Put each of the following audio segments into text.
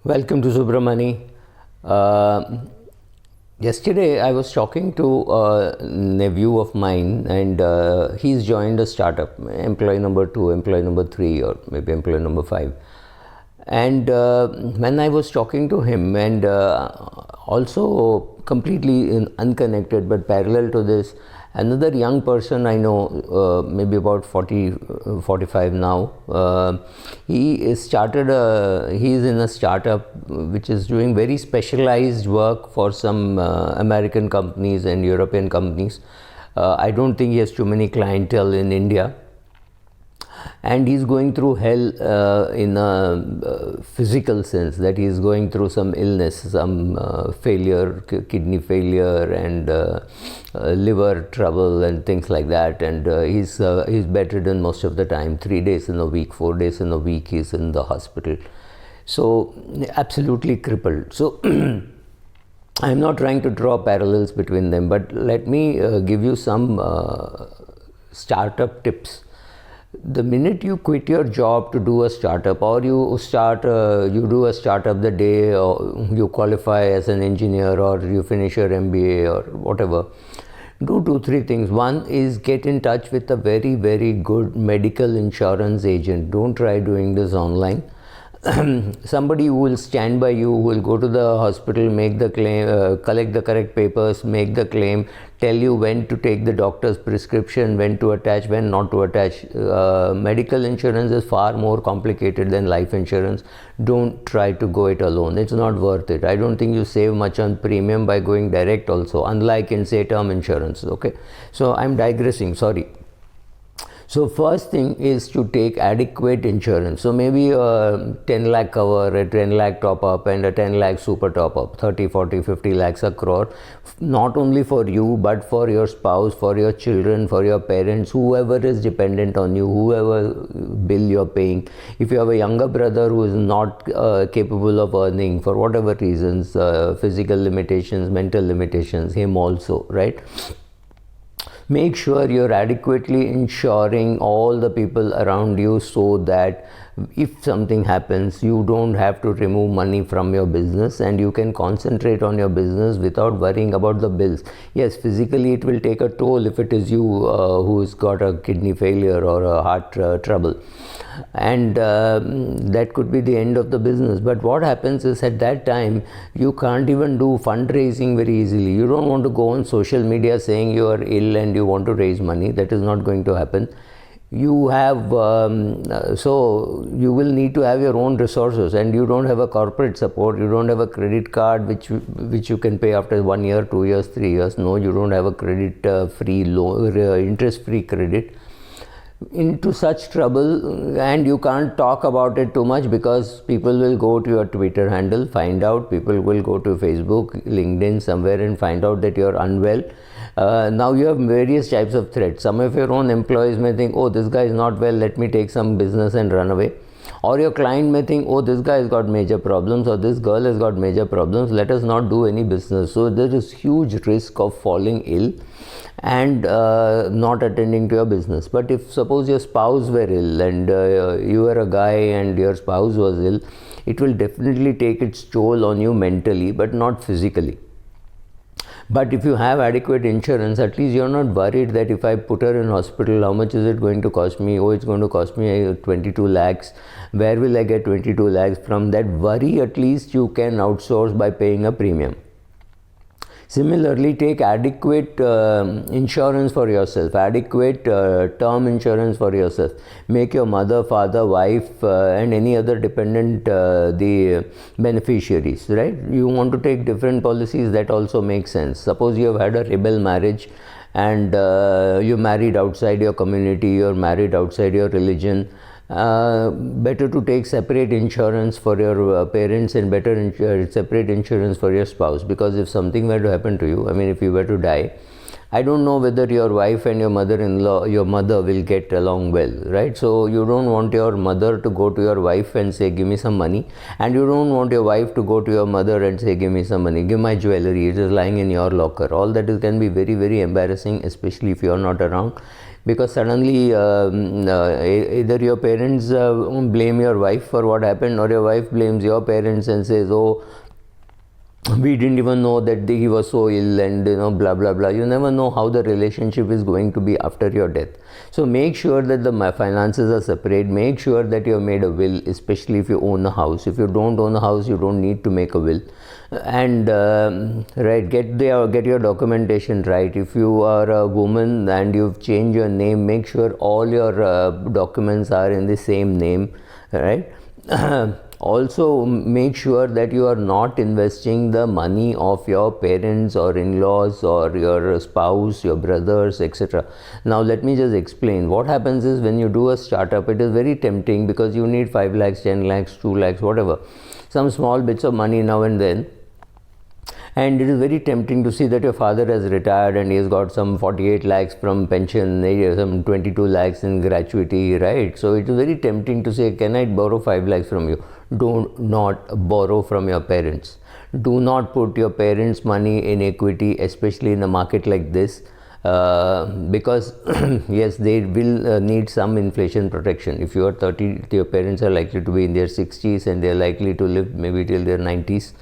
Welcome to Subramani. Uh, Yesterday I was talking to a nephew of mine, and he's joined a startup, employee number 2, employee number 3, or maybe employee number 5. And when I was talking to him, and also completely unconnected but parallel to this, another young person I know, maybe about 40, 45 now, he is in a startup which is doing very specialized work for some American companies and European companies. I don't think he has too many clientele in India, and he's going through hell in a physical sense, that he's going through some illness, some failure, kidney failure, and liver trouble and things like that. And he's bedridden most of the time, 3 days in a week, 4 days in a week he's in the hospital. So absolutely crippled. So I'm not trying to draw parallels between them, but let me give you some startup tips. The minute you quit your job to do a startup, or you do a startup the day you qualify as an engineer, or you finish your MBA or whatever, do 2-3 things. One is get in touch with a very, very good medical insurance agent. Don't try doing this online. Somebody who will stand by you, who will go to the hospital, make the claim, collect the correct papers, make the claim, tell you when to take the doctor's prescription, when to attach, when not to attach. Medical insurance is far more complicated than life insurance. Don't try to go it alone. It's not worth it. I don't think you save much on premium by going direct also, unlike in, say, term insurance. Okay, so I'm digressing, sorry. So first thing is to take adequate insurance. So maybe a 10 lakh cover, a 10 lakh top up, and a 10 lakh super top up, 30, 40, 50 lakhs a crore, not only for you, but for your spouse, for your children, for your parents, whoever is dependent on you, whoever bill you're paying. If you have a younger brother who is not capable of earning for whatever reasons, physical limitations, mental limitations, him also, right? Make sure you're adequately insuring all the people around you, so that if something happens, you don't have to remove money from your business, and you can concentrate on your business without worrying about the bills. Yes, physically it will take a toll if it is you who's got a kidney failure or a heart trouble, and that could be the end of the business. But what happens is, at that time you can't even do fundraising very easily. You don't want to go on social media saying you are ill and you want to raise money. That is not going to happen. You have so you will need to have your own resources, and you don't have a corporate support. You don't have a credit card which you can pay after 1 year, 2 years, 3 years. No, you don't have a credit free loan, interest free credit. Into such trouble, and you can't talk about it too much, because people will go to your Twitter handle, find out. People will go to Facebook, LinkedIn, somewhere, and find out that you're unwell. Now you have various types of threats. Some of your own employees may think, oh, this guy is not well, let me take some business and run away. Or your client may think, oh, this guy has got major problems, or this girl has got major problems, let us not do any business. So there is huge risk of falling ill and not attending to your business. But if suppose your spouse were ill, and you were a guy and your spouse was ill, it will definitely take its toll on you mentally, but not physically. But if you have adequate insurance, at least you're not worried that if I put her in hospital, how much is it going to cost me? Oh, it's going to cost me 22 lakhs. Where will I get 22 lakhs from? That worry at least you can outsource by paying a premium. Similarly, take adequate insurance for yourself, adequate term insurance for yourself. Make your mother, father, wife, and any other dependent the beneficiaries, right? You want to take different policies, that also makes sense. Suppose you have had a rebel marriage, and you married outside your community, you're married outside your religion. Better to take separate insurance for your parents, and separate insurance for your spouse, because if something were to happen to you, I mean, if you were to die, I don't know whether your wife and your mother-in-law, your mother will get along well, right? So you don't want your mother to go to your wife and say, give me some money, and you don't want your wife to go to your mother and say, give me some money, give my jewelry, it is lying in your locker. All that can be very, very embarrassing, especially if you are not around. because suddenly either your parents blame your wife for what happened, or your wife blames your parents and says, oh, we didn't even know that he was so ill, and blah blah blah. You never know how the relationship is going to be after your death. So make sure that the finances are separate. Make sure that you have made a will, especially if you own a house. If you don't own a house, you don't need to make a will. And right, get your documentation right. If you are a woman and you've changed your name, make sure all your documents are in the same name, right? Also make sure that you are not investing the money of your parents or in-laws or your spouse, your brothers, etc. Now let me just explain. What happens is, when you do a startup, it is very tempting because you need 5 lakhs, 10 lakhs, 2 lakhs, whatever, some small bits of money now and then. And it is very tempting to see that your father has retired and he has got some 48 lakhs from pension, some 22 lakhs in gratuity, right? So it is very tempting to say, can I borrow 5 lakhs from you? Do not borrow from your parents. Do not put your parents' money in equity, especially in a market like this. Because yes, they will need some inflation protection. If you are 30, your parents are likely to be in their 60s and they are likely to live maybe till their 90s.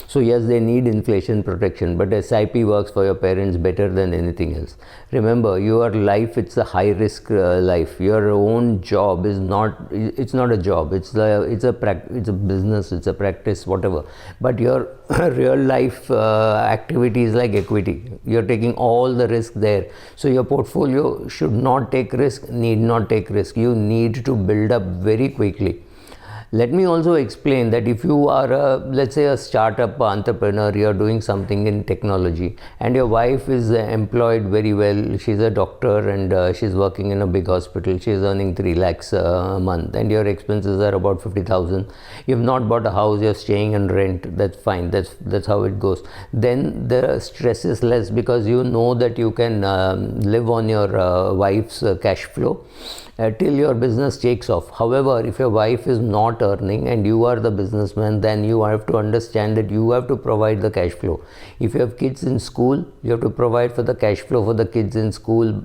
So yes, they need inflation protection, but SIP works for your parents better than anything else. Remember, your life, it's a high risk life. Your own job is not, it's not a job, it's a business, it's a practice, whatever. But your real life activity is like equity. You're taking all the risk there. So your portfolio should not take risk, need not take risk. You need to build up very quickly. Let me also explain that if you are let's say a startup entrepreneur, you are doing something in technology and your wife is employed very well, she's a doctor and she's working in a big hospital, she's earning 3 lakhs a month and your expenses are about 50,000. You've not bought a house, you're staying on rent, that's fine, that's how it goes. Then the stress is less because you know that you can live on your wife's cash flow till your business takes off. However, if your wife is not earning and you are the businessman, then you have to understand that you have to provide the cash flow. If you have kids in school, you have to provide for the cash flow for the kids in school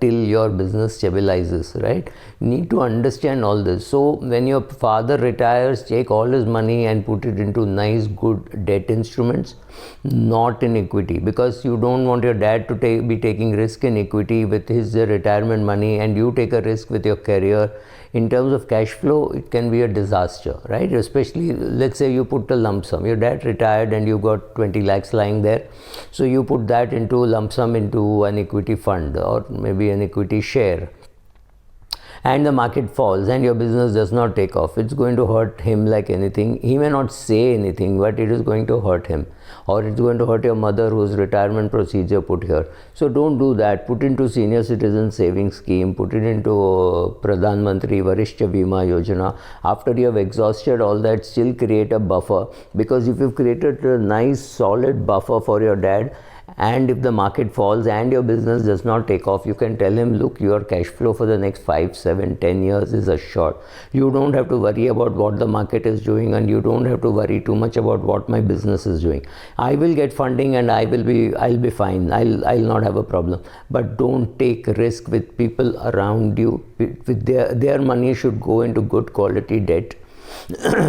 till your business stabilizes, right? You need to understand all this. So when your father retires, take all his money and put it into nice good debt instruments, not in equity, because you don't want your dad to be taking risk in equity with his retirement money and you take a risk with your career. In terms of cash flow, it can be a disaster, right? Especially, let's say you put a lump sum. Your dad retired and you got 20 lakhs lying there. So you put that into lump sum into an equity fund or maybe an equity share. And the market falls and your business does not take off. It's going to hurt him like anything. He may not say anything, but it is going to hurt him. Or it's going to hurt your mother whose retirement procedure put here. So don't do that. Put into senior citizen savings scheme. Put it into Pradhan Mantri Varishta Bima Yojana. After you have exhausted all that, still create a buffer. Because if you've created a nice solid buffer for your dad, and if the market falls and your business does not take off, you can tell him, look, your cash flow for the next 5, 7, 10 years is assured. You don't have to worry about what the market is doing and you don't have to worry too much about what my business is doing. I will get funding and I'll be fine. I'll not have a problem. But don't take risk with people around you. With their money should go into good quality debt.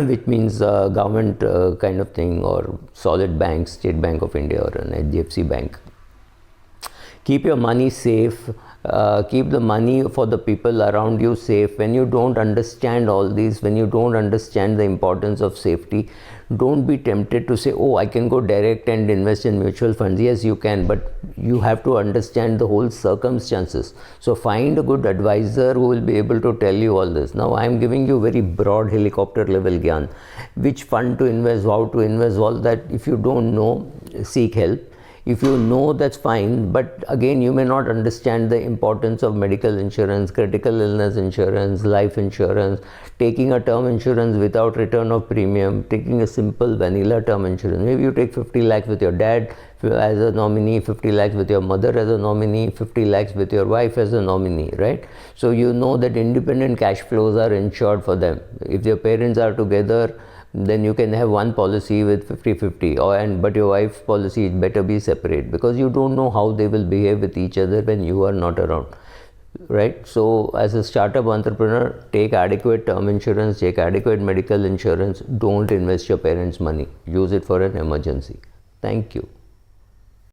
Which means government kind of thing, or solid banks, State Bank of India or an HDFC Bank. Keep your money safe. Keep the money for the people around you safe. When you don't understand all these, when you don't understand the importance of safety, don't be tempted to say, oh, I can go direct and invest in mutual funds. Yes, you can, but you have to understand the whole circumstances. So find a good advisor who will be able to tell you all this. Now I am giving you very broad helicopter level gyan. Which fund to invest, how to invest, all that. If you don't know, seek help. If you know, that's fine, but again, you may not understand the importance of medical insurance, critical illness insurance, life insurance, taking a term insurance without return of premium, taking a simple vanilla term insurance. Maybe you take 50 lakhs with your dad as a nominee, 50 lakhs with your mother as a nominee, 50 lakhs with your wife as a nominee, right? So you know that independent cash flows are insured for them. If your parents are together, then you can have one policy with 50-50, but your wife's policy better be separate, because you don't know how they will behave with each other when you are not around. right? So as a startup entrepreneur, take adequate term insurance, take adequate medical insurance. Don't invest your parents' money. Use it for an emergency. Thank you.